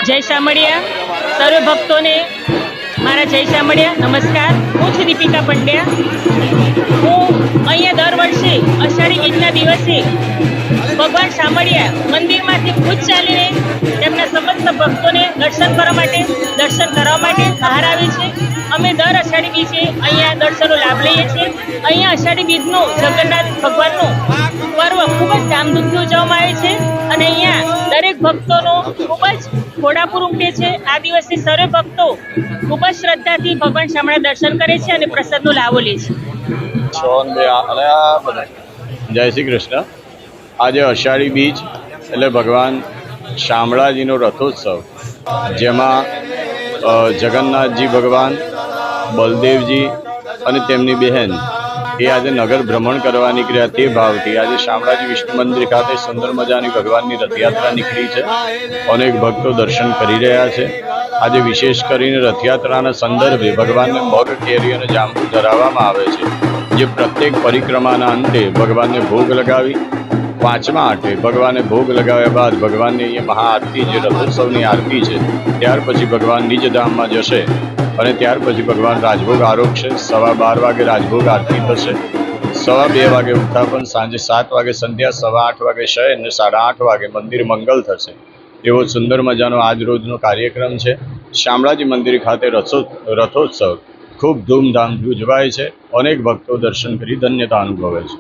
જય શામળિયા. સર્વે ભક્તોને મારા જય શામળિયા, નમસ્કાર. હું છું દીપિકા પંડ્યા. હું અહીંયા દર વર્ષે અષાઢી બીજના દિવસે ભગવાન શામળિયા મંદિરમાંથી ખુદ ચાલીને તેમના સમસ્ત ભક્તોને દર્શન કરવા માટે બહાર આવી છે. અમે દર અષાઢી બીજે અહીંયા દર્શનનો લાભ લઈએ છીએ. અહીંયા અષાઢી બીજનો જગન્નાથ ભગવાનનો પર્વ ખૂબ જ ધામધૂમથી ઉજવવામાં આવે છે અને અહીંયા દરેક ભક્તોનો ખૂબ જ ઘોડાપુર ઉમટે છે. આ દિવસે સર્વે ભક્તો ખૂબ જ શ્રદ્ધાથી ભગવાન શામળિયા દર્શન કરે છે અને પ્રસાદનો લાભો લે છે. જય શ્રી કૃષ્ણ. આજે અષાઢી બીજ એટલે ભગવાન શામળાજીનો રથોત્સવ, જેમાં જગન્નાથજી ભગવાન, બલદેવજી અને તેમની બહેન એ આજે નગર ભ્રમણ કરવા નીકળ્યા. તે ભાવથી આજે શામળાજી વિષ્ણુ મંદિર ખાતે સુંદર મજાની ભગવાનની રથયાત્રા નીકળી છે. અનેક ભક્તો દર્શન કરી રહ્યા છે. આજે વિશેષ કરીને રથયાત્રાના સંદર્ભે ભગવાનને મગ, કેરી અને જાંબુ ધરાવવામાં આવે છે, જે પ્રત્યેક પરિક્રમાના અંતે ભગવાનને ભોગ લગાવી પાંચમા આઠે ભગવાનને ભોગ લગાવ્યા બાદ ભગવાનની અહીંયા મહાઆરતી, જે રથોત્સવની આરતી છે, ત્યાર પછી ભગવાન નિજ ધામમાં જશે અને ત્યાર પછી ભગવાન રાજભોગ આરોગશે. 12:15 વાગે રાજભોગ આરતી થશે. 2:15 વાગે ઉત્થાપન, સાંજે 7 વાગે સંધ્યા, 8:15 વાગે શયન અને 8:30 વાગે મંદિર મંગલ થશે. એવો સુંદર મજાનો આજ રોજનો કાર્યક્રમ છે. શામળાજી મંદિર ખાતે રથોત્સવ ખૂબ ધૂમધામથી ઉજવાય છે. અનેક ભક્તો દર્શન કરી ધન્યતા અનુભવે છે.